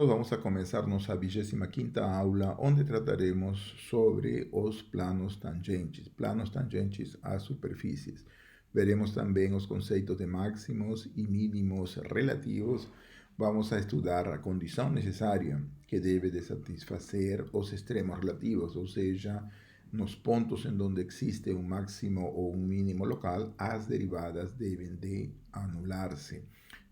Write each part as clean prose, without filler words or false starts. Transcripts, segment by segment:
Vamos a começar nossa 25ª aula, onde trataremos sobre os planos tangentes às superfícies. Veremos também os conceitos de máximos e mínimos relativos. Vamos a estudar a condição necessária que deve de satisfazer os extremos relativos, ou seja, nos pontos em donde existe um máximo ou um mínimo local, as derivadas devem de anular-se.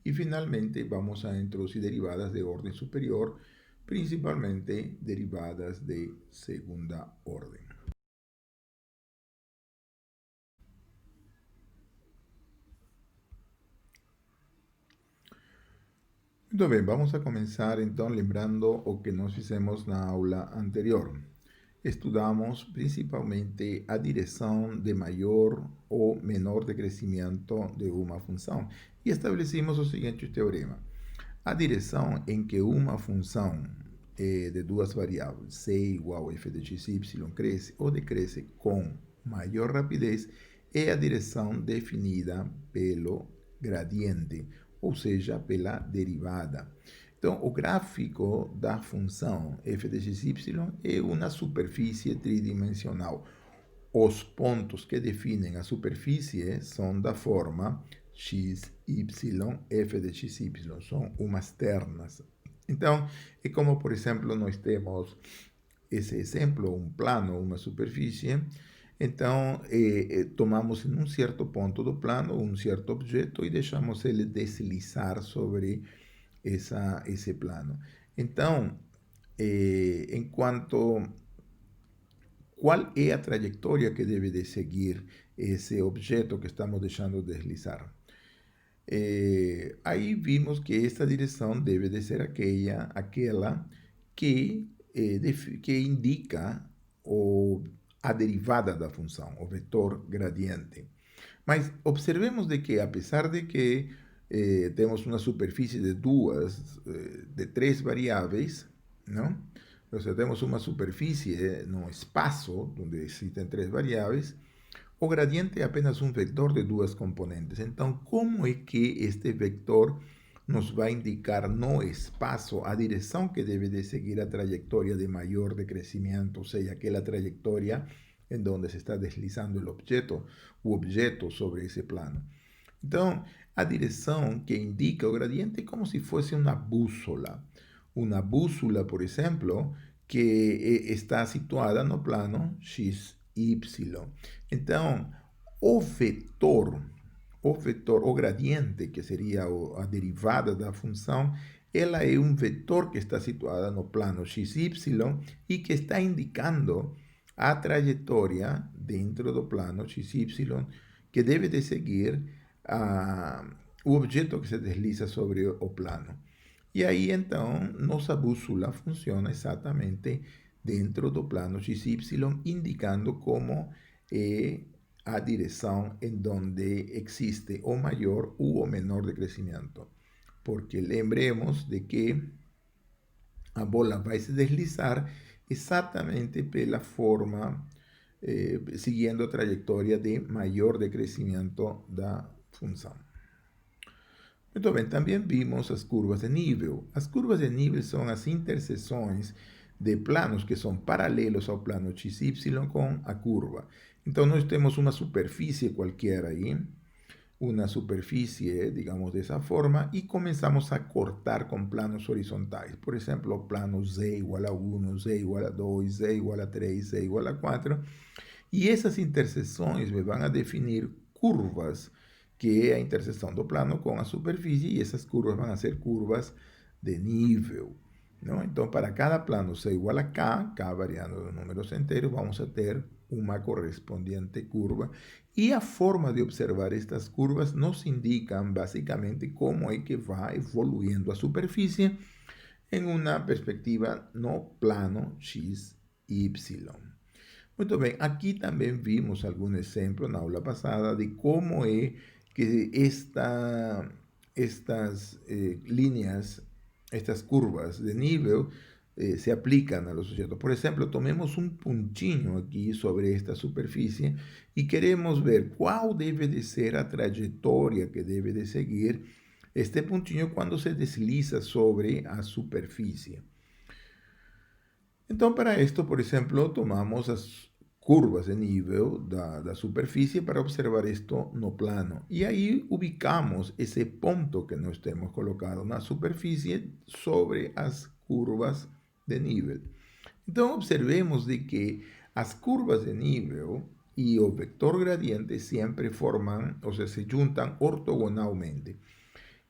Y finalmente vamos a introducir derivadas de orden superior, principalmente derivadas de segunda orden. Muito bem, vamos a começar então lembrando o que nós fizemos na aula anterior. Estudamos principalmente a direção de maior ou menor decrescimento de uma função e estabelecimos o seguinte teorema. A direção em que uma função de duas variáveis, c igual a f de x e y, cresce ou decresce com maior rapidez é a direção definida pelo gradiente, ou seja, pela derivada. Então, o gráfico da função f de x, y é uma superfície tridimensional. Os pontos que definem a superfície são da forma x, y, f de x, y. São umas ternas. Então, é como, por exemplo, nós temos esse exemplo, um plano, uma superfície. Então, tomamos em um certo ponto do plano um certo objeto e deixamos ele deslizar sobre esse plano. Então, qual é a trajetória que deve de seguir esse objeto que estamos deixando deslizar? Aí vimos que esta direção deve de ser aquela que indica a derivada da função, o vetor gradiente. Mas observemos de que, apesar de que temos uma superfície de três variáveis, não? Ou seja, temos uma superfície no espaço onde existem três variáveis, o gradiente é apenas um vetor de duas componentes. Então, como é que este vetor nos vai indicar no espaço a direção que deve de seguir a trajetória de maior decrescimento, ou seja, aquela trajetória em donde se está deslizando o objeto sobre esse plano? Então, a direção que indica o gradiente é como se fosse uma bússola. Uma bússola, por exemplo, que está situada no plano x, y. Então, o gradiente, que seria a derivada da função, ela é um vetor que está situada no plano x, y e que está indicando a trajetória dentro do plano x, y que deve de seguir o objeto que se desliza sobre o plano. E aí, então, nossa bússola funciona exatamente dentro do plano x, y, indicando como é a direção em donde existe o maior ou o menor decrescimento. Porque lembremos de que a bola vai se deslizar exatamente pela forma, seguindo a trajetória de maior decrescimento da função. Muito bem, também vimos as curvas de nível. As curvas de nível são as interseções de planos que são paralelos ao plano XY com a curva. Então, nós temos uma superfície qualquer aí, uma superfície, digamos, dessa forma, e começamos a cortar com planos horizontais. Por exemplo, o plano Z igual a 1, Z igual a 2, Z igual a 3, Z igual a 4. E essas interseções me vão a definir curvas, que é a interseção do plano com a superfície, e essas curvas vão a ser curvas de nível. Não? Então, para cada plano C igual a K variando los números enteros, vamos a ter uma correspondiente curva. E a forma de observar estas curvas nos indicam basicamente como é que vai evoluindo a superfície em uma perspectiva no plano X, Y. Muito bem, aqui também vimos algum exemplo na aula passada de como é que estas líneas, estas curvas de nível se aplicam a los objetos. Por exemplo, tomemos um pontinho aqui sobre esta superfície e queremos ver qual deve de ser a trajetória que deve de seguir este pontinho quando se desliza sobre a superfície. Então, para isto, por exemplo, tomamos as curvas de nível da superfície para observar isto no plano. E aí ubicamos esse ponto que nós temos colocado na superfície sobre as curvas de nível. Então, observemos de que as curvas de nível e o vector gradiente sempre formam, ou seja, se juntam ortogonalmente.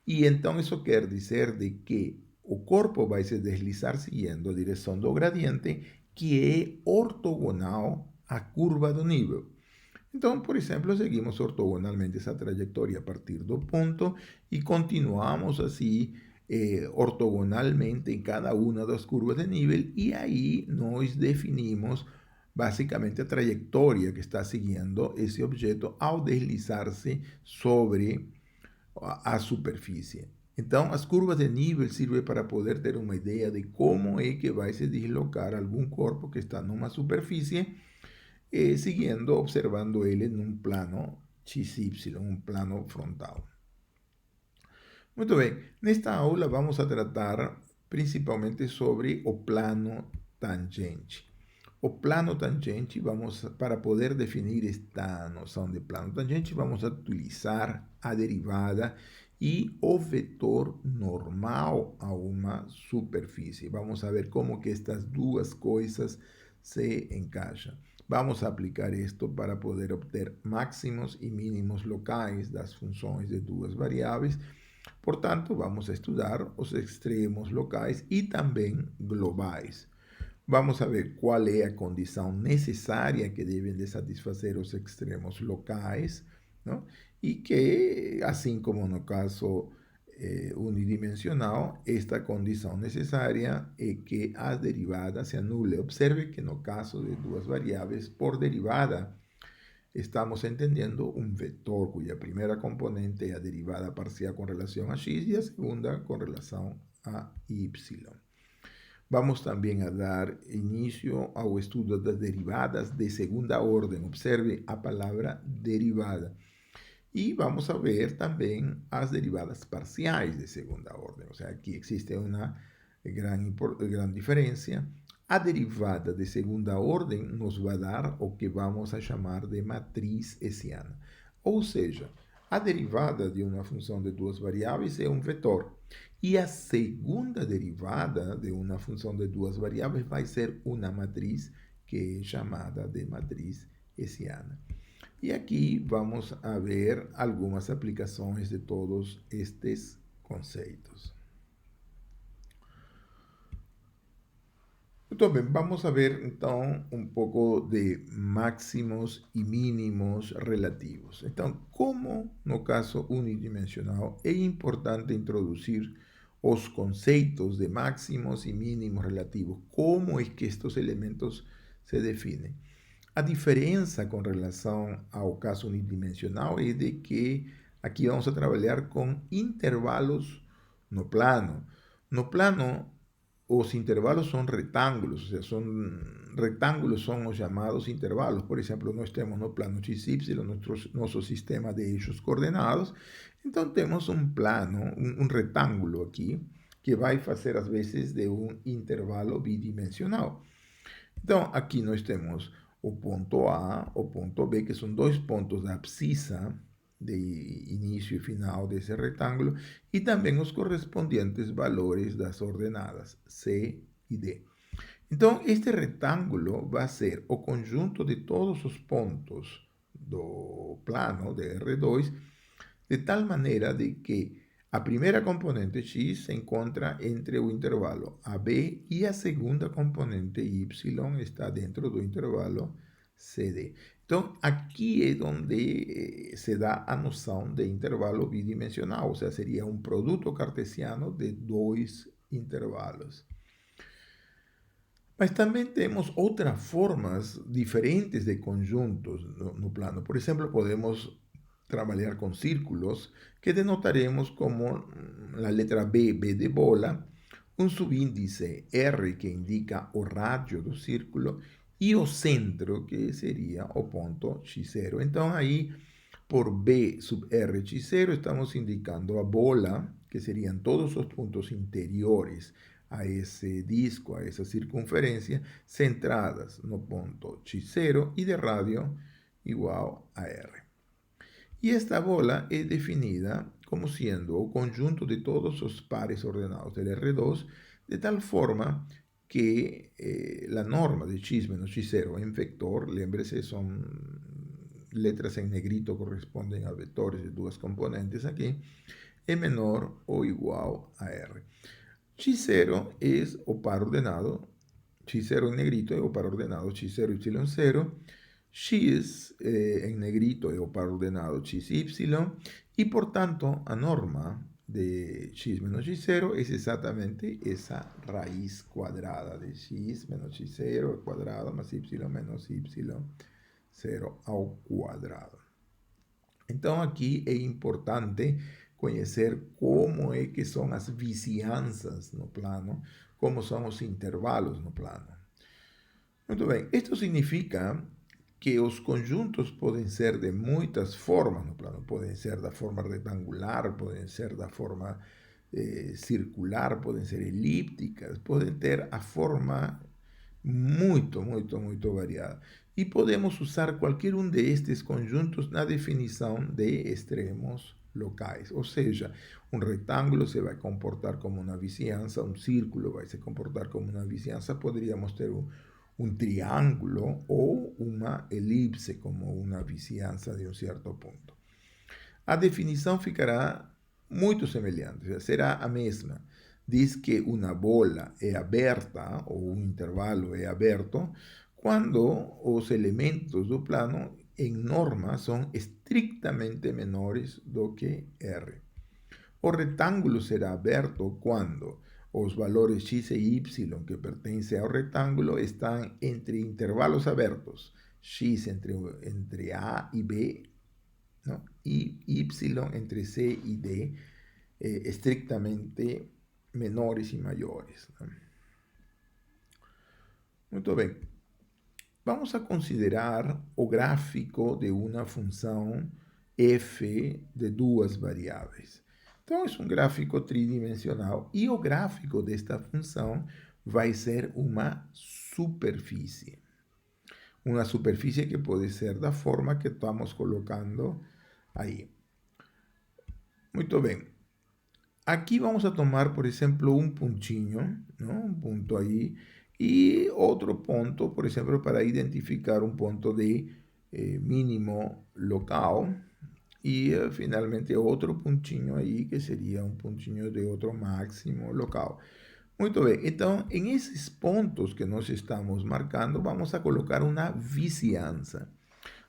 E então isso quer dizer de que o corpo vai se deslizar seguindo a direção do gradiente, que é ortogonal à curva do nível. Então, por exemplo, seguimos ortogonalmente essa trajetória a partir do ponto e continuamos assim ortogonalmente em cada uma das curvas de nível e aí nós definimos basicamente a trajetória que está seguindo esse objeto ao deslizar-se sobre a superfície. Então, as curvas de nível servem para poder ter uma ideia de como é que vai se deslocar algum corpo que está numa superfície, seguindo, observando ele num plano XY, um plano frontal. Muito bem, nesta aula vamos a tratar principalmente sobre o plano tangente. O plano tangente, para poder definir esta noção de plano tangente, vamos a utilizar a derivada e o vetor normal a uma superfície. Vamos a ver como que estas duas coisas se encaixam. Vamos a aplicar isto para poder obter máximos e mínimos locais das funções de duas variáveis. Portanto, vamos a estudar os extremos locais e também globais. Vamos a ver qual é a condição necessária que devem de satisfazer os extremos locais, não? E que, assim como no caso unidimensional, esta condição necessária é que a derivada se anule. Observe que no caso de duas variáveis, por derivada, estamos entendendo un vector cuya primera componente es a derivada parcial con relación a x y a segunda con relación a y. Vamos también a dar inicio ao estudo das derivadas de segunda orden. Observe a palabra derivada. Y vamos a ver también as derivadas parciais de segunda orden. O sea, aquí existe una gran diferencia. A derivada de segunda ordem nos vai dar o que vamos a chamar de matriz hessiana. Ou seja, a derivada de uma função de duas variáveis é um vetor. E a segunda derivada de uma função de duas variáveis vai ser uma matriz que é chamada de matriz hessiana. E aqui vamos a ver algumas aplicações de todos estes conceitos. Muito bem, vamos a ver então um pouco de máximos e mínimos relativos. Então, como no caso unidimensional, é importante introduzir os conceitos de máximos e mínimos relativos. Como é que estes elementos se definem? A diferença com relação ao caso unidimensional é de que aqui vamos a trabalhar com intervalos no plano. No plano, os intervalos são retângulos, ou seja, retângulos são os chamados intervalos. Por exemplo, nós temos no plano XY nosso sistema de eixos coordenados, então temos um plano, um retângulo aqui, que vai fazer às vezes de um intervalo bidimensional. Então, aqui nós temos o ponto A, o ponto B, que são dois pontos da abscissa de início e final desse retângulo, e também os correspondentes valores das ordenadas C e D. Então, este retângulo vai ser o conjunto de todos os pontos do plano de R2, de tal maneira de que a primeira componente x se encontra entre o intervalo AB e a segunda componente y está dentro do intervalo CD. Então, aqui é onde se dá a noção de intervalo bidimensional, ou seja, seria um produto cartesiano de dois intervalos. Mas também temos outras formas diferentes de conjuntos no plano. Por exemplo, podemos trabalhar com círculos que denotaremos como a letra B, B de bola, um subíndice R que indica o rádio do círculo e o centro que seria o ponto x0. Então aí por B sub R x0 estamos indicando a bola que serían todos los puntos interiores a ese disco, a esa circunferencia, centradas no ponto x0 y de radio igual a r. Y esta bola es definida como siendo o conjunto de todos los pares ordenados del R2, de tal forma que la norma de x menos x0 en vector, lembrese, son letras en negrito, corresponden a vectores de dos componentes aquí, es menor o igual a r. x0 es o par ordenado, x0 en negrito es o par ordenado x0 y0, x en negrito es o par ordenado xy, y por tanto a norma de x menos y0 es exactamente esa raíz cuadrada de x menos y0 al cuadrado más y menos y0 ao quadrado. Então aqui é importante conhecer como é que são as vizinhanças no plano, como são os intervalos no plano. Muito bem, isto significa que os conjuntos podem ser de muitas formas no plano. Podem ser da forma retangular, podem ser da forma circular, podem ser elípticas, podem ter a forma muito variada. E podemos usar qualquer um destes conjuntos na definição de extremos locais. Ou seja, um retângulo se vai comportar como uma vizinhança, um círculo vai se comportar como uma vizinhança, poderíamos ter um triângulo ou uma elipse como uma vizinhança de um certo ponto. A definição ficará muito semelhante, será a mesma. Diz que uma bola é aberta, ou um intervalo é aberto, quando os elementos do plano, em norma, são estritamente menores do que R. O retângulo será aberto quando os valores x e y que pertencem ao retângulo estão entre intervalos abertos, x entre A e B, ¿no? Y entre C y D, estrictamente menores y mayores, ¿no? Muito bem. Vamos a considerar o gráfico de uma função f de duas variáveis. Então, é um gráfico tridimensional e o gráfico desta função vai ser uma superfície. Uma superfície que pode ser da forma que estamos colocando aí. Muito bem. Aqui vamos a tomar, por exemplo, um pontinho, ¿no? Um ponto aí, e outro ponto, por exemplo, para identificar um ponto de mínimo local, e finalmente outro pontinho aí, que seria um pontinho de outro máximo local. Muito bem, então, em esses pontos que nós estamos marcando, vamos a colocar uma vizinhança.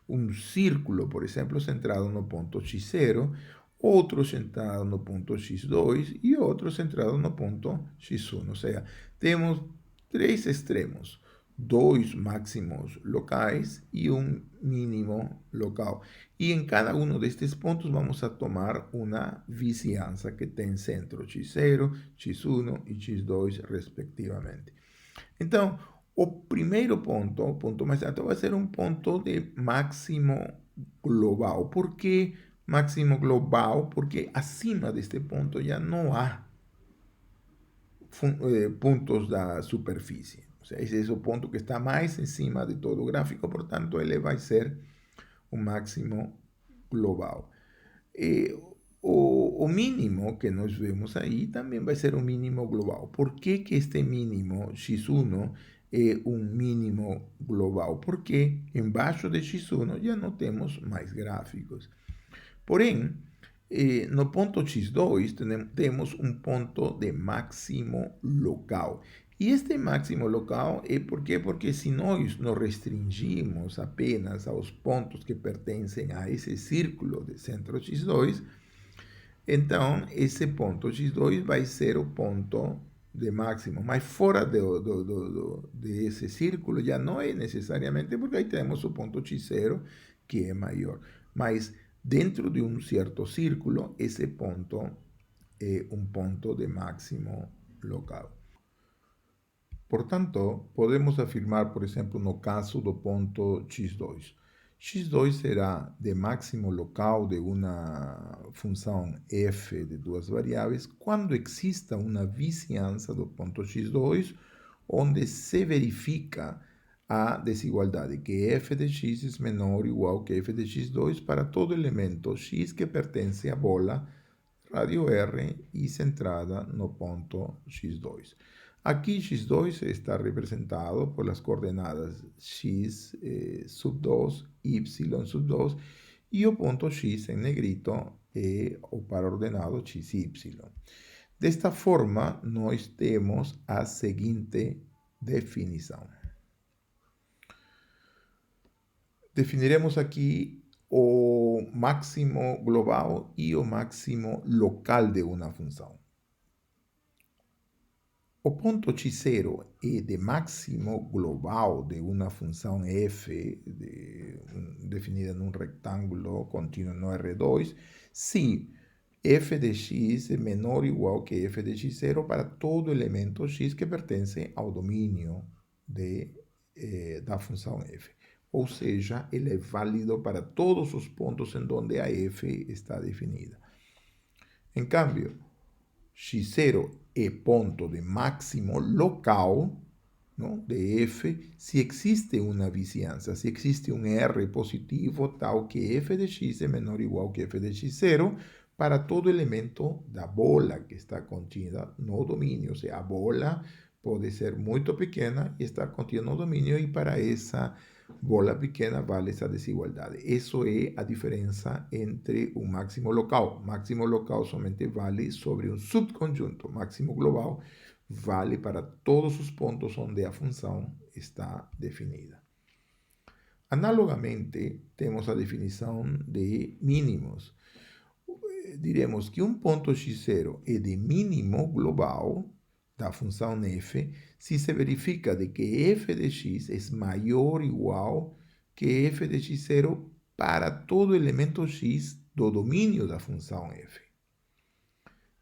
Um círculo, por exemplo, centrado no ponto x0, outro centrado no ponto x2 e outro centrado no ponto x1. Ou seja, temos três extremos, dois máximos locais e um mínimo local. E em cada um destes pontos vamos a tomar uma vizinhança que tem centro x0, x1 e x2, respectivamente. Então, o primeiro ponto, o ponto mais alto, vai ser um ponto de máximo global. Por que máximo global? Porque acima deste ponto já não há pontos da superfície. O sea, esse é o ponto que está mais em cima de todo o gráfico, portanto, ele vai ser o máximo global. O mínimo que nós vemos aí também vai ser o mínimo global. Por que este mínimo x1 é um mínimo global? Porque embaixo de x1 já não temos mais gráficos. Porém, no ponto x2 temos um ponto de máximo local. E este máximo local é por quê? Porque se nós nos restringimos apenas aos pontos que pertencem a esse círculo de centro x2, então esse ponto x2 vai ser o ponto de máximo. Mas fora desse círculo já não é necessariamente, porque aí temos o ponto x0, que é maior. Mas dentro de um certo círculo, esse ponto é um ponto de máximo local. Portanto, podemos afirmar, por exemplo, no caso do ponto x2, x2 será de máximo local de uma função f de duas variáveis quando exista uma vizinhança do ponto x2, onde se verifica a desigualdade, que f de x é menor ou igual que f de x2 para todo elemento x que pertence à bola radio R e centrada no ponto x2. Aqui x2 está representado por las coordenadas x sub 2, y sub 2 e o ponto x em negrito é o par ordenado x y. Desta forma, nós temos a seguinte definição. Definiremos aqui o máximo global e o máximo local de uma função. O ponto x0 é de máximo global de uma função f definida num retângulo contínuo no R2 se f de x é menor ou igual que f de x0 para todo elemento x que pertence ao domínio da função f. Ou seja, ele é válido para todos os pontos em onde a f está definida. Em cambio, x0 é ponto de máximo local, não, de f se existe uma vizinhança, se existe um R positivo tal que f de x é menor ou igual que f de x0 para todo elemento da bola que está contida no domínio. Ou seja, a bola pode ser muito pequena e estar contida no domínio, e para essa bola pequena vale essa desigualdade. Isso é a diferença entre o máximo local. Máximo local somente vale sobre um subconjunto. Máximo global vale para todos os pontos onde a função está definida. Analogamente, temos a definição de mínimos. Diremos que um ponto x0 é de mínimo global da função f se se verifica de que f de x é maior ou igual que f de x0 para todo elemento x do domínio da função f.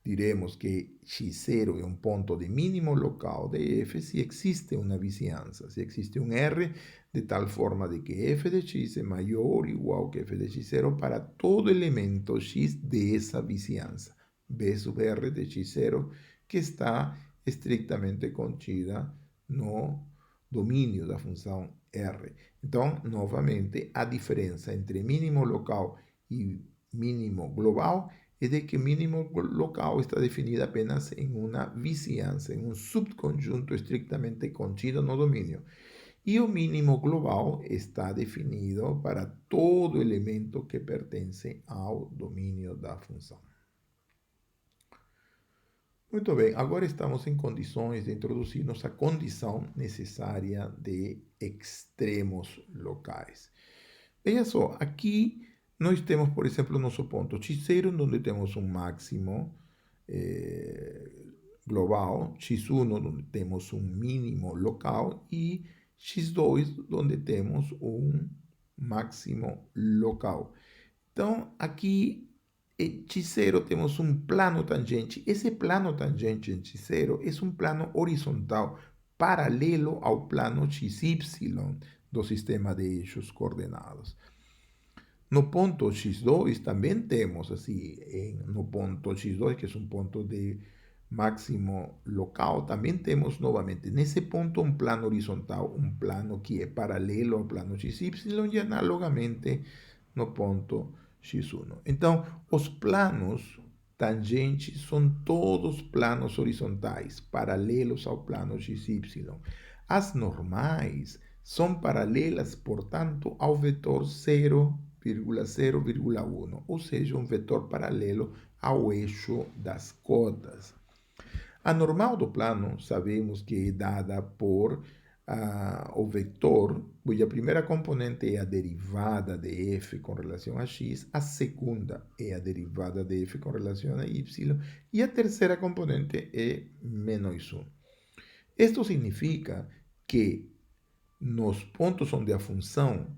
Diremos que x0 é um ponto de mínimo local de f se existe uma vizinhança, se existe um R de tal forma de que f de x é maior ou igual que f de x0 para todo elemento x dessa vizinhança, b sub R de x0, que está estritamente contida no domínio da função R. Então, novamente, a diferença entre mínimo local e mínimo global é de que mínimo local está definida apenas em uma vizinhança, em um subconjunto estritamente contido no domínio. E o mínimo global está definido para todo elemento que pertence ao domínio da função. Muito bem, agora estamos em condições de introduzir nossa condição necessária de extremos locais. Veja só, aqui nós temos, por exemplo, nosso ponto x0, onde temos um máximo global, x1, onde temos um mínimo local, e x2, onde temos um máximo local. Então, aqui em x0 temos um plano tangente. Esse plano tangente em x0 é um plano horizontal, paralelo ao plano xy do sistema de eixos coordenados. No ponto x2 também temos, assim, no ponto x2, que é um ponto de máximo local, também temos novamente nesse ponto um plano horizontal, um plano que é paralelo ao plano xy e analogamente no ponto x1. Então, os planos tangentes são todos planos horizontais, paralelos ao plano xy. As normais são paralelas, portanto, ao vetor 0,0,1, ou seja, um vetor paralelo ao eixo das cotas. A normal do plano sabemos que é dada por o vetor, cuja primeira componente é a derivada de f com relação a x, a segunda é a derivada de f com relação a y, e a terceira componente é menos 1. Isto significa que nos pontos onde a função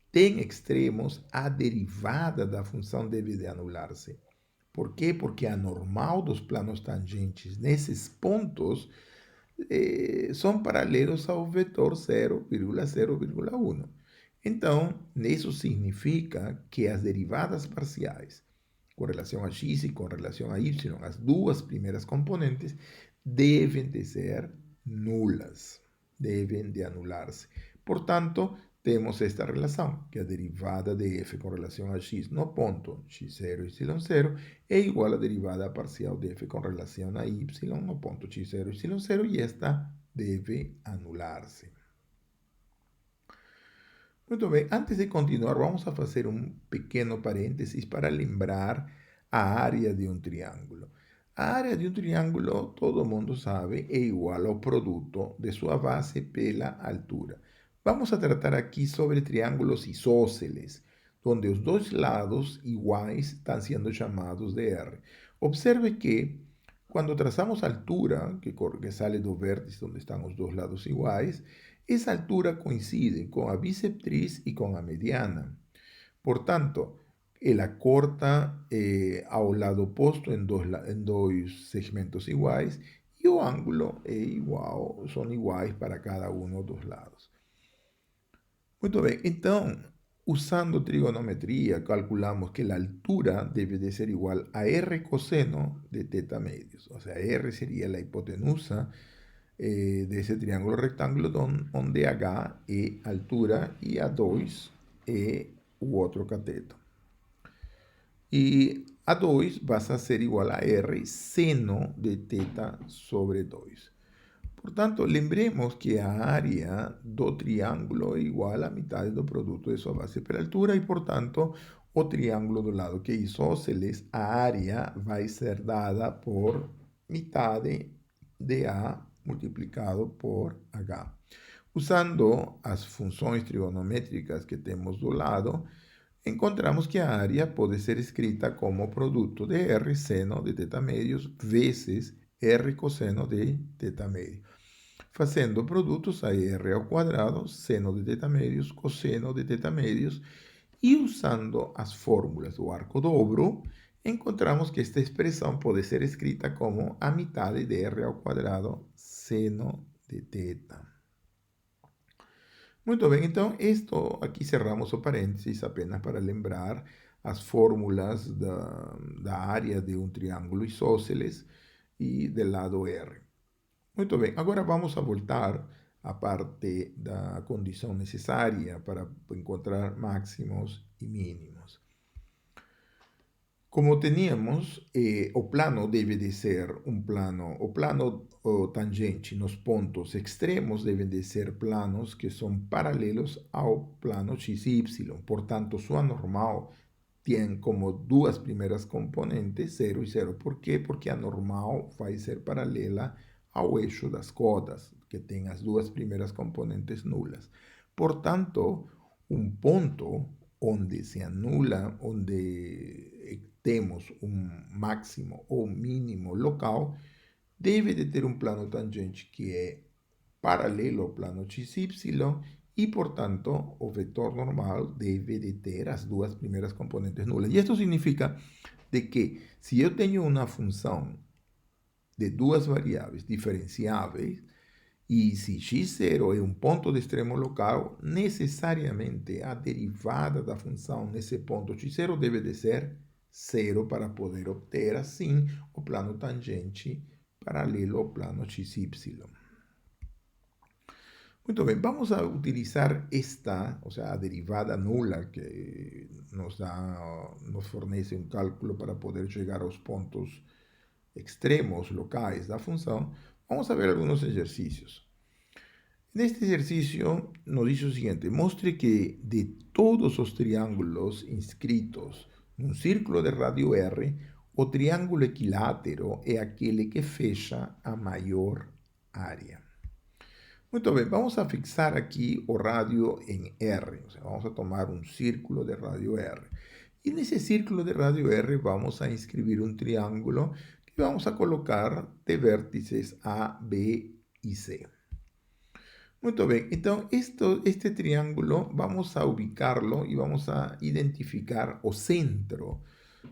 tem extremos, a derivada da função deve de anular-se. Por quê? Porque a normal dos planos tangentes nesses pontos são paralelos ao vetor 0,0,1. Então, isso significa que as derivadas parciais com relação a x e com relação a y, as duas primeiras componentes, devem de ser nulas, devem de anular-se. Portanto, temos esta relação, que a derivada de f com relação a x no ponto x0, y0 é igual à derivada parcial de f com relação a y no ponto x0, y0, e esta deve anular-se. Muito bem, antes de continuar, vamos a fazer um pequeno parênteses para lembrar a área de um triângulo. A área de um triângulo, todo mundo sabe, é igual ao produto de sua base pela altura. Vamos a tratar aqui sobre triângulos isósceles, onde os dois lados iguais estão sendo chamados de R. Observe que quando traçamos a altura, que sale do vértice onde estão os dois lados iguais, esa altura coincide con la bisectriz y con la mediana. Por tanto, ela corta ao lado oposto em dois segmentos iguais e o ângulo é igual, são iguais para cada um dos lados. Muito bem, então, usando trigonometria, calculamos que a altura deve de ser igual a R coseno de θ medios. O sea, R sería la hipotenusa de ese triángulo rectángulo donde H es altura y A2 es otro cateto. Y A2 va a ser igual a R seno de θ sobre 2. Por tanto, lembremos que a área do triángulo é igual à metade do produto de sua base pela altura e, portanto, o triângulo do lado que é isósceles, a área vai ser dada por metade de A multiplicado por H. Usando as funções trigonométricas que temos do lado, encontramos que a área pode ser escrita como produto de R seno de θ medios vezes R coseno de θ medio. Fazendo produtos a R ao quadrado, seno de θ medios, cosseno de θ medios, e usando as fórmulas do arco dobro, encontramos que esta expressão pode ser escrita como a metade de R ao quadrado seno de θ. Muito bem, então, aqui cerramos o parênteses apenas para lembrar as fórmulas da área de um triângulo isósceles e do lado R. Muito bem, agora vamos a voltar à parte da condição necessária para encontrar máximos e mínimos. Como teníamos, o plano deve de ser o plano tangente nos pontos extremos devem de ser planos que são paralelos ao plano x e y. Portanto, sua normal tem como duas primeiras componentes 0 e 0. Por quê? Porque a normal vai ser paralela ao eixo das cotas, que tem as duas primeiras componentes nulas. Portanto, um ponto onde se anula, onde temos um máximo ou mínimo local, deve de ter um plano tangente que é paralelo ao plano XY e, portanto, o vetor normal deve de ter as duas primeiras componentes nulas. E isso significa de que se eu tenho uma função de duas variáveis diferenciáveis, e se x0 é um ponto de extremo local, necessariamente a derivada da função nesse ponto x0 deve de ser 0 para poder obter, assim, o plano tangente paralelo ao plano xy. Muito bem, vamos a utilizar esta, ou seja, a derivada nula que nos fornece um cálculo para poder chegar aos pontos extremos locais da função. Vamos a ver algunos ejercicios. En este ejercicio nos dice lo siguiente: mostre que de todos los triángulos inscritos en un círculo de radio R, o triángulo equilátero es aquel que fecha a mayor área. Muito bem, vamos a fixar aqui o radio en R. O sea, vamos a tomar un círculo de radio R. Y en ese círculo de radio R vamos a inscribir un triángulo que vamos a colocar de vértices A, B y C. Muito bem, então este triângulo vamos a ubicarlo y vamos a identificar o centro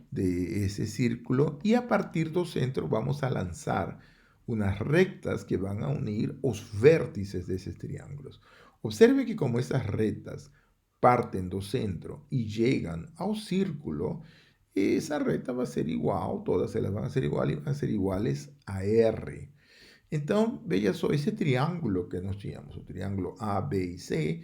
de ese círculo y a partir del centro vamos a lanzar unas rectas que van a unir los vértices de esos triángulos. Observe que como esas rectas partem do centro e chegam ao círculo, essa reta vai ser igual, todas elas vão ser iguais e vão ser iguais a R. Então, veja só, esse triângulo que nós tínhamos, o triângulo A, B e C,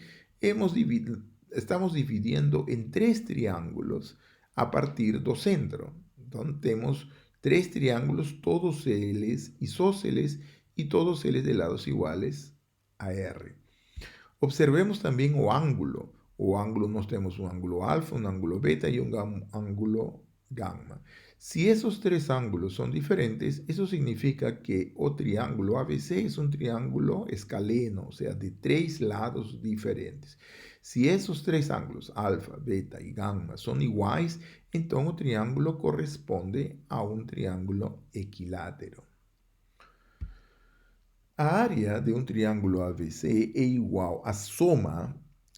estamos dividindo em três triângulos a partir do centro. Então, temos três triângulos, todos eles isósceles e todos eles de lados iguais a R. Observemos também o ângulo. O ângulo, nós temos um ângulo alfa, um ângulo beta e um ângulo gama. Si esos tres ángulos son diferentes, eso significa que o triángulo ABC es un triángulo escaleno, o sea, de tres lados diferentes. Si esos tres ángulos, alfa, beta y gamma, son iguales, entonces el triángulo corresponde a un triángulo equilátero. A área de um triângulo ABC é igual à soma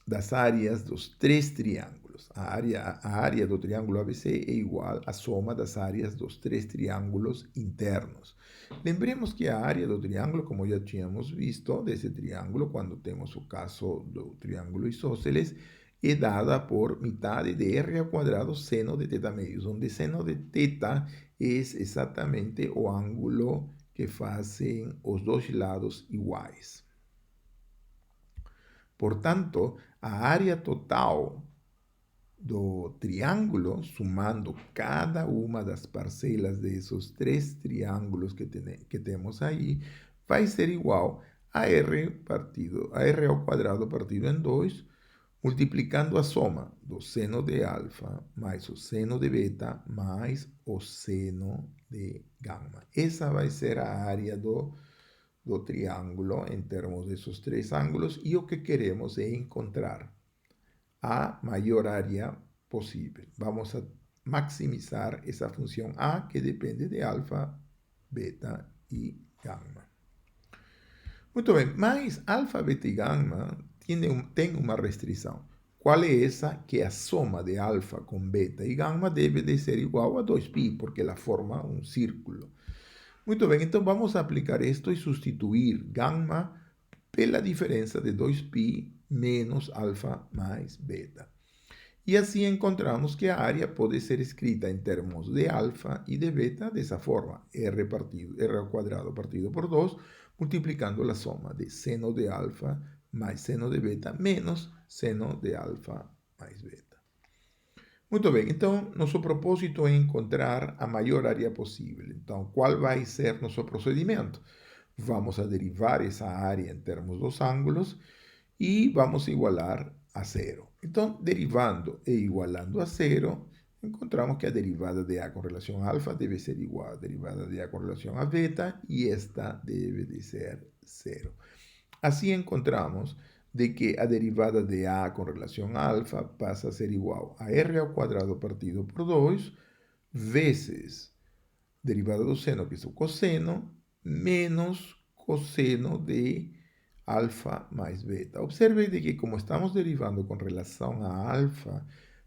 das áreas dos três triângulos. A área do triângulo ABC é igual à soma das áreas dos três triângulos internos. Lembremos que a área do triângulo, como já tínhamos visto, desse triângulo, quando temos o caso do triângulo isósceles, é dada por metade de r ao quadrado seno de θ medios, onde seno de θ é exatamente o ângulo que fazem os dois lados iguais. Portanto, a área total do triângulo, sumando cada uma das parcelas desses três triângulos que temos aí, vai ser igual a r ao quadrado partido em 2, multiplicando a soma do seno de alfa mais o seno de beta mais o seno de gama. Essa vai ser a área do triângulo em termos desses três ângulos e o que queremos é encontrar a maior área possível. Vamos a maximizar essa função A que depende de alfa, beta e gama. Muito bem, mas alfa, beta e gama tem uma restrição. Qual é essa? Que a soma de alfa com beta e gama deve de ser igual a 2π, porque ela forma um círculo. Muito bem, então vamos aplicar isto e substituir gama pela diferença de 2π menos alfa mais beta. E assim encontramos que a área pode ser escrita em termos de alfa e de beta dessa forma, r ao quadrado partido por 2, multiplicando a soma de seno de alfa mais seno de beta menos seno de alfa mais beta. Muito bem, então nosso propósito é encontrar a maior área possível. Então, qual vai ser nosso procedimento? Vamos a derivar essa área em termos dos ângulos e vamos igualar a zero. Então, derivando e igualando a zero, encontramos que a derivada de A com relação a alfa deve ser igual à derivada de A com relação a beta e esta deve de ser zero. Assim encontramos de que a derivada de A com relação a alfa passa a ser igual a r ao quadrado partido por 2 vezes derivada do seno, que é o cosseno, menos cosseno de alfa mais beta. Observe de que como estamos derivando com relação a alfa,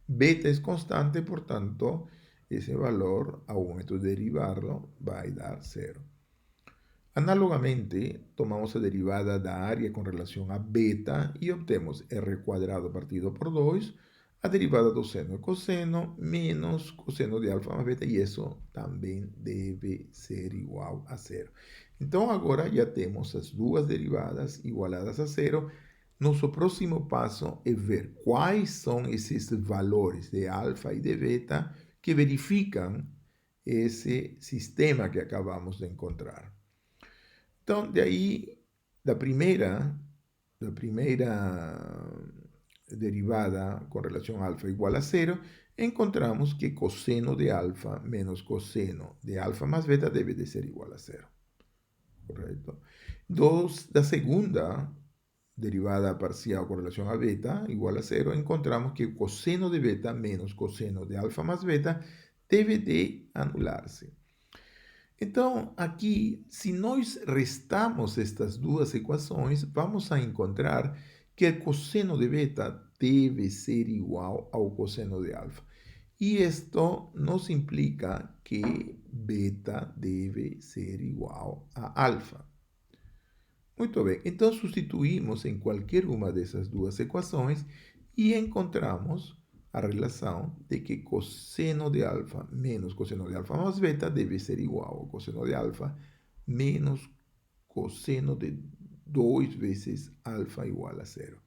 beta é constante, portanto, esse valor, ao momento de derivarlo, vai dar zero. Análogamente, tomamos a derivada da área com relação a beta e obtemos r quadrado partido por 2, a derivada do seno e cosseno, menos cosseno de alfa mais beta, e isso também deve ser igual a zero. Então, agora já temos as duas derivadas igualadas a zero. Nosso próximo passo é ver quais são esses valores de alfa e de beta que verificam esse sistema que acabamos de encontrar. Então, de aí, da primeira derivada com relação a alfa igual a zero, encontramos que cosseno de alfa menos cosseno de alfa mais beta deve de ser igual a zero. Correto? Da segunda derivada parcial com relação a beta igual a zero, encontramos que cosseno de beta menos cosseno de alfa mais beta deve de anular-se. Então, aqui, se nós restamos estas duas equações, vamos a encontrar que o cosseno de beta deve ser igual ao cosseno de alfa. E isto nos implica que beta deve ser igual a alfa. Muito bem, então substituímos em qualquer uma dessas duas equações y encontramos a relação de que cosseno de alfa menos cosseno de alfa más beta deve ser igual a cosseno de alfa menos cosseno de 2 vezes alfa igual a zero.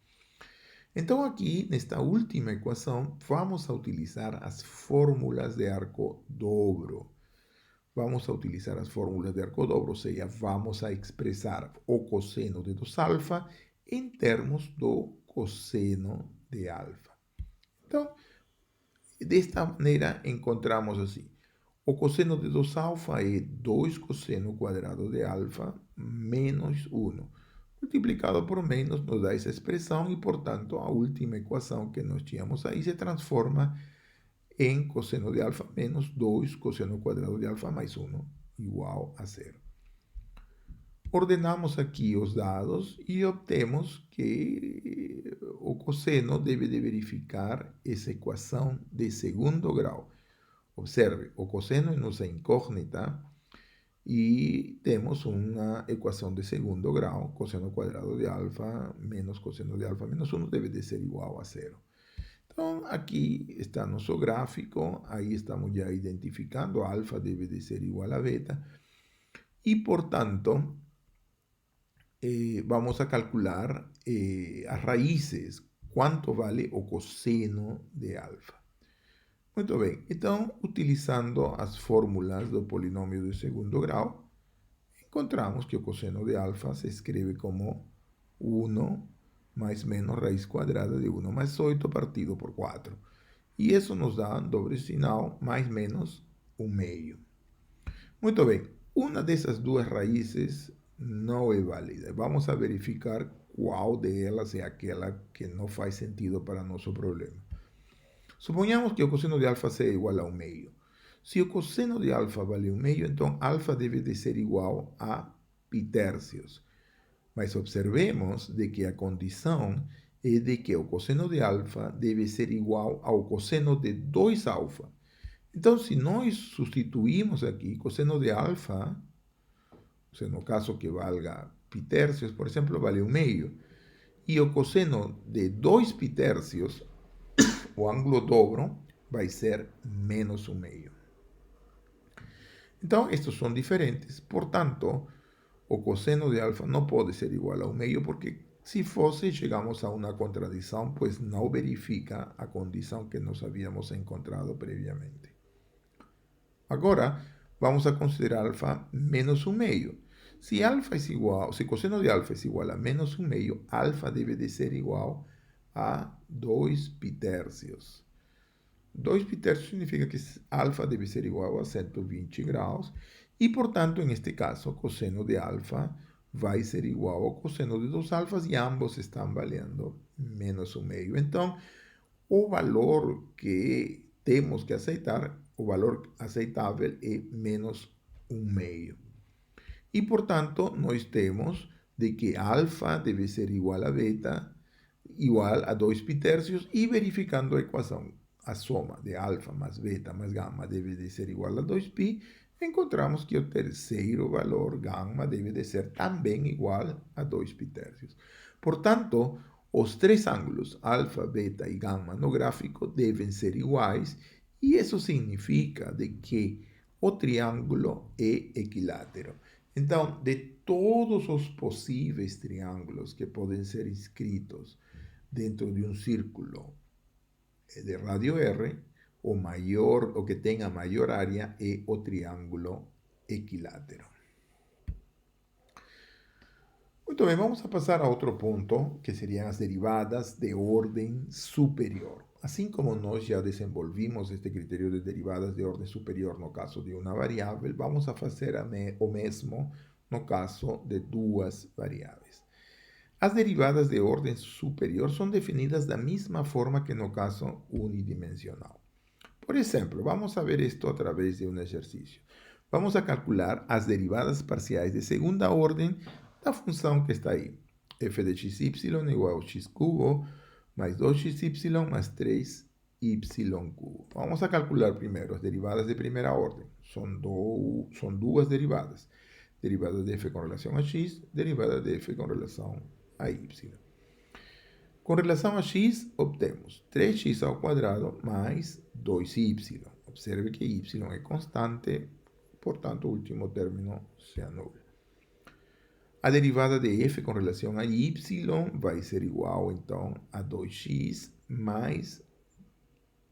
Então, aqui, nesta última equação, vamos a utilizar as fórmulas de arco dobro. Vamos a utilizar as fórmulas de arco dobro, ou seja, vamos a expressar o cosseno de 2 alfa em termos do cosseno de alfa. Então, desta maneira, encontramos assim. O cosseno de 2 alfa é 2 cosseno quadrado de alfa menos 1. Multiplicado por menos nos dá essa expressão e, portanto, a última equação que nós tínhamos aí se transforma em cosseno de alfa menos 2 cosseno quadrado de alfa mais 1 igual a zero. Ordenamos aqui os dados e obtemos que o cosseno deve de verificar essa equação de segundo grau. Observe, o cosseno é nossa incógnita e temos uma equação de segundo grau, cosseno quadrado de alfa menos cosseno de alfa menos 1 deve de ser igual a zero. Então, aqui está nosso gráfico, aí estamos já identificando, alfa deve de ser igual a beta, e, portanto, vamos a calcular as raízes, quanto vale o cosseno de alfa. Muito bem, então, utilizando as fórmulas do polinômio de segundo grau, encontramos que o cosseno de alfa se escreve como 1 mais menos raiz quadrada de 1 mais 8 partido por 4. E isso nos dá doble sinal mais menos 1 meio. Muito bem, uma dessas duas raízes não é válida. Vamos a verificar qual delas é aquela que não faz sentido para nosso problema. Suponhamos que o cosseno de alfa seja igual a 1 meio. Se o cosseno de alfa vale 1 meio, então alfa deve de ser igual a pi tercios. Mas observemos de que a condição é de que o cosseno de alfa deve ser igual ao cosseno de 2 alfa. Então, se nós substituímos aqui cosseno de alfa, no caso que valga pi tercios, por exemplo, vale 1 meio, e o cosseno de 2 pi tercios, o ângulo dobro, vai ser menos 1 meio. Então, estes são diferentes, portanto, o cosseno de alfa não pode ser igual a 1 meio, porque se fosse, chegamos a uma contradição, pois não verifica a condição que nós havíamos encontrado previamente. Agora, vamos a considerar alfa menos 1 meio. Se cosseno de alfa é igual a menos 1 meio, alfa deve de ser igual a 2 pi tercios. 2 pi tercios significa que alfa deve ser igual a 120 graus e, portanto, em este caso, cosseno de alfa vai ser igual ao cosseno de 2 alfas e ambos estão valendo menos 1 meio. Então, o valor que temos que aceitar, o valor aceitável é menos 1 meio. E, portanto, nós temos de que alfa deve ser igual a beta igual a 2 pi tercios e verificando a equação, a soma de alfa mais beta mais gama deve de ser igual a 2π, encontramos que o terceiro valor, gama, deve de ser também igual a 2 pi tercios. Portanto, os três ângulos, alfa, beta e gama, no gráfico devem ser iguais, e isso significa de que o triângulo é equilátero. Então, de todos os possíveis triângulos que podem ser inscritos dentro de um círculo de radio R, o que tenha maior área é o triângulo equilátero. Muito bem, vamos a passar a outro ponto, que seriam as derivadas de ordem superior. Assim como nós já desenvolvimos este critério de derivadas de ordem superior no caso de uma variável, vamos a fazer o mesmo no caso de duas variáveis. As derivadas de ordem superior são definidas da mesma forma que no caso unidimensional. Por exemplo, vamos a ver isto através de um exercício. Vamos a calcular as derivadas parciais de segunda ordem da função que está aí. F de xy igual a x cubo mais 2xy mais 3y cubo. Vamos a calcular primeiro as derivadas de primeira ordem. São duas derivadas. Derivada de f com relação a x, derivada de f com relação a y. Con relación a x, obtemos 3x al cuadrado más 2y. Observe que y es constante, por tanto, el último término se anula. A derivada de f com relação a y vai ser igual, então, a 2x mais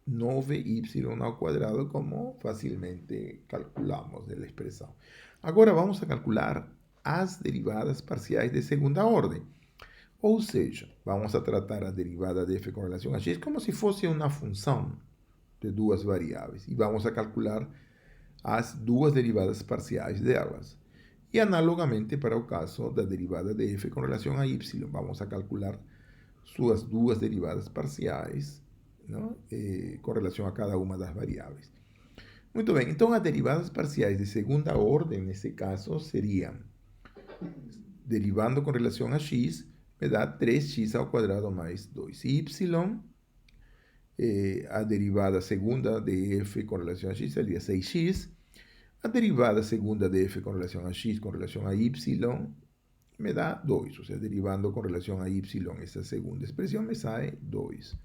9y ao quadrado, como facilmente calculamos da expressão. Agora vamos a calcular as derivadas parciais de segunda ordem. Ou seja, vamos a tratar a derivada de f com relação a x como se fosse uma função de duas variáveis. E vamos a calcular as duas derivadas parciais delas. E analogamente para o caso da derivada de f com relação a y, vamos a calcular suas duas derivadas parciais, não? Com relação a cada uma das variáveis. Muito bem, então as derivadas parciais de segunda ordem, nesse caso, seriam, derivando com relação a x, me dá 3x ao quadrado mais 2y. A derivada segunda de f com relação a x seria 6x. A derivada segunda de f com relação a x com relação a y me dá 2. Ou seja, derivando com relação a y essa segunda expressão me sai 2.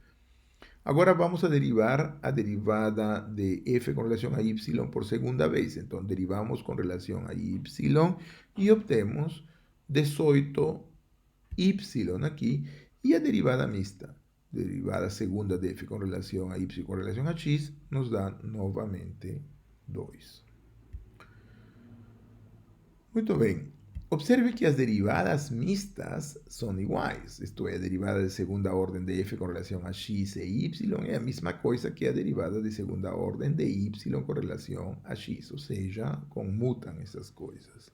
Agora vamos a derivar a derivada de f com relação a y por segunda vez. Então, derivamos com relação a y e obtemos 18y aqui. E a derivada mista, derivada segunda de f com relação a y com relação a x, nos dá novamente 2. Muito bem. Observe que as derivadas mistas são iguais. Isto é, a derivada de segunda ordem de f com relação a x e y é a mesma coisa que a derivada de segunda ordem de y com relação a x. Ou seja, comutam essas coisas.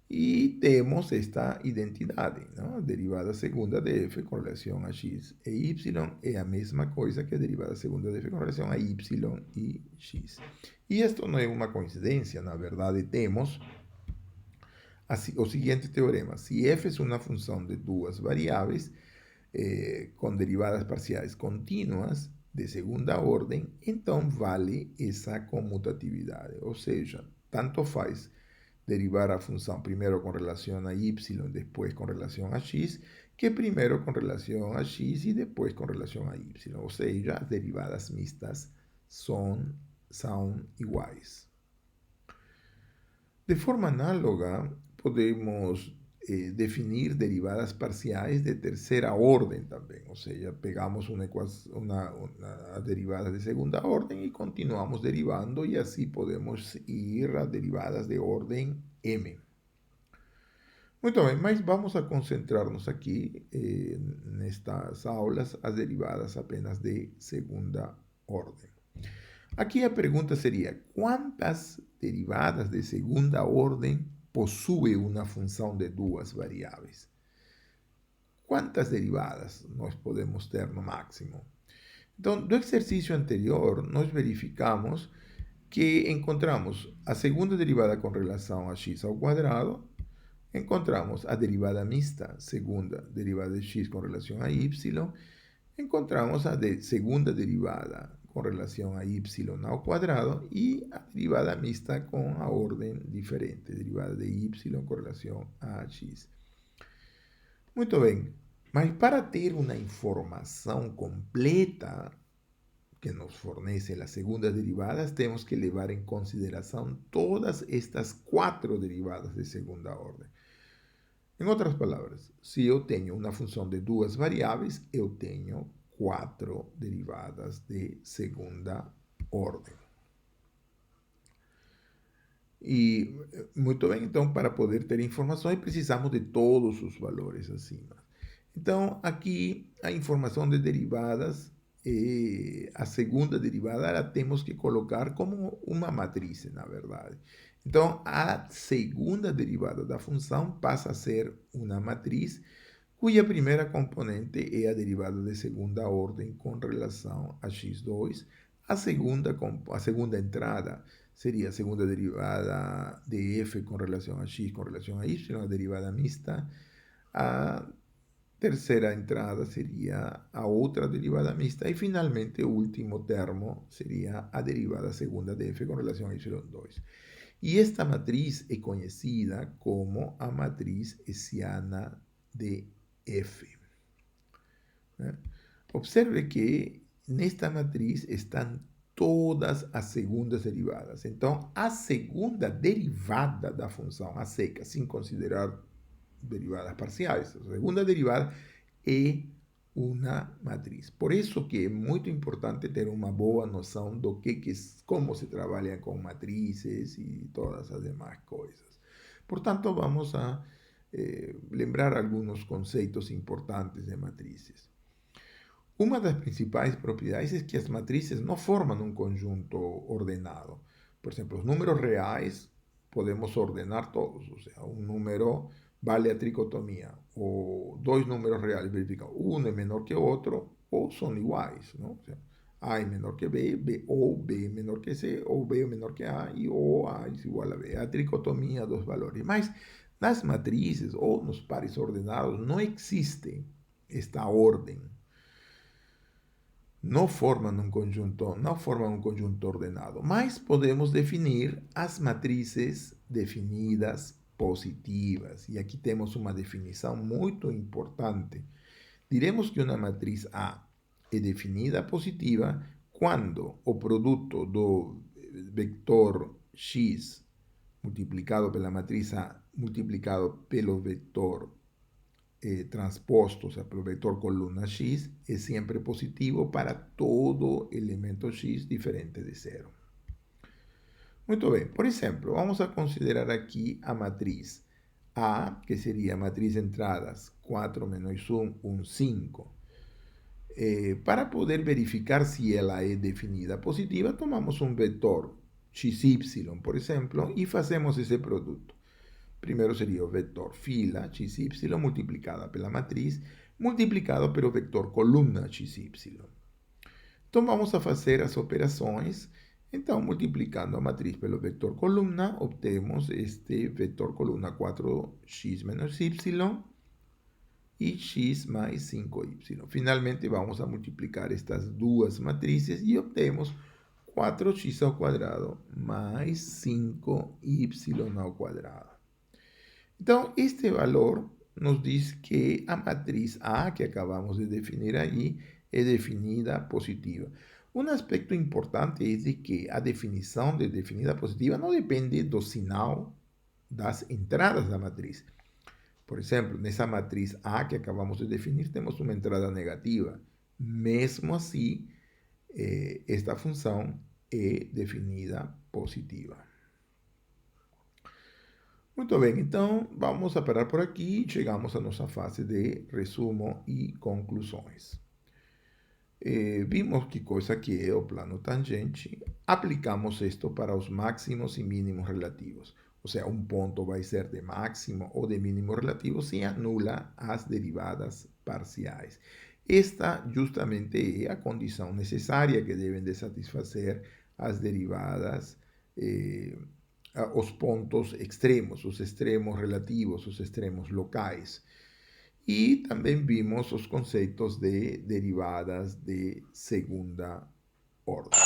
E temos esta identidade, não? A derivada segunda de f com relação a x e y é a mesma coisa que a derivada segunda de f com relação a y e x. E isto não é uma coincidência. Na verdade, temos o seguinte teorema: se f é uma função de duas variáveis com derivadas parciais contínuas de segunda ordem, então vale essa comutatividade. Ou seja, tanto faz derivar a função primeiro com relação a y, depois com relação a x, que primeiro com relação a x e depois com relação a y. Ou seja, as derivadas mistas são iguais. De forma análoga, podemos definir derivadas parciais de terceira ordem também. Ou seja, pegamos uma derivada de segunda ordem e continuamos derivando, e assim podemos ir a derivadas de ordem m. Muito bem, mas vamos a concentrar-nos aqui nestas aulas, as derivadas apenas de segunda ordem. Aqui a pergunta seria: quantas derivadas de segunda ordem possui uma função de duas variáveis? Quantas derivadas nós podemos ter no máximo? Então, do exercício anterior, nós verificamos que encontramos a segunda derivada com relação a x ao quadrado, encontramos a derivada mista, segunda derivada de x com relação a y, encontramos a segunda derivada com relação a y ao quadrado e a derivada mista com a ordem diferente, derivada de y com relação a x. Muito bem, mas para ter uma informação completa que nos fornece as segundas derivadas, temos que levar em consideração todas estas 4 derivadas de segunda ordem. Em outras palavras, se eu tenho uma função de duas variáveis, eu tenho 4 derivadas de segunda ordem. E, muito bem, então, para poder ter informações, precisamos de todos os valores acima. Então, aqui, a informação de derivadas, a segunda derivada, ela temos que colocar como uma matriz, na verdade. Então, a segunda derivada da função passa a ser uma matriz cuja primeira componente é a derivada de segunda ordem com relação a x2. A segunda entrada seria a segunda derivada de f com relação a x com relação a y, a derivada mista. A terceira entrada seria a outra derivada mista. E, finalmente, o último termo seria a derivada segunda de f com relação a y2. E esta matriz é conhecida como a matriz hessiana de f. né? Observe que nesta matriz estão todas as segundas derivadas. Então, a segunda derivada da função a seca, sem considerar derivadas parciais, a segunda derivada é uma matriz. Por isso que é muito importante ter uma boa noção do como se trabalha com matrizes e todas as demais coisas. Portanto, vamos a lembrar alguns conceitos importantes de matrizes. Uma das principais propriedades é que as matrizes não formam um conjunto ordenado. Por exemplo, os números reais podemos ordenar todos. Ou seja, um número vale a tricotomia. Ou dois números reais verificam. Um é menor que o outro ou são iguais. Não? Ou seja, A é menor que B, ou B é menor que C, ou B é menor que A, e ou A é igual a B. A tricotomia dos valores. Mas nas matrizes ou nos pares ordenados não existe esta ordem. Não formam um conjunto ordenado, mas podemos definir as matrizes definidas positivas. E aqui temos uma definição muito importante. Diremos que uma matriz A é definida positiva quando o produto do vector x multiplicado pela matriz A multiplicado pelo vector transposto, o sea, pelo vector columna x, é sempre positivo para todo elemento x diferente de zero. Muito bem, por exemplo, vamos a considerar aqui a matriz A, que seria a matriz de entradas 4 menos 1, 1, 5. Para poder verificar se ela é definida positiva, tomamos um vetor xy, por exemplo, e fazemos esse produto. Primeiro seria o vetor fila xy multiplicada pela matriz, multiplicado pelo vector coluna xy. Então vamos a fazer as operações. Então, multiplicando a matriz pelo vector coluna, obtemos este vector coluna 4x menos y e x mais 5y. Finalmente, vamos a multiplicar estas duas matrizes e obtemos 4x ao quadrado mais 5y ao quadrado. Então, este valor nos diz que a matriz A, que acabamos de definir aí, é definida positiva. Um aspecto importante é de que a definição de definida positiva não depende do sinal das entradas da matriz. Por exemplo, nessa matriz A que acabamos de definir, temos uma entrada negativa. Mesmo assim, esta função é definida positiva. Muito bem, então vamos a parar por aqui e chegamos à nossa fase de resumo e conclusões. Vimos que coisa que é o plano tangente, aplicamos isto para os máximos e mínimos relativos. Ou seja, um ponto vai ser de máximo ou de mínimo relativo se anula as derivadas parciais. Esta justamente é a condição necessária que devem de satisfazer as derivadas os pontos extremos, os extremos relativos, os extremos locais. E também vimos os conceitos de derivadas de segunda ordem.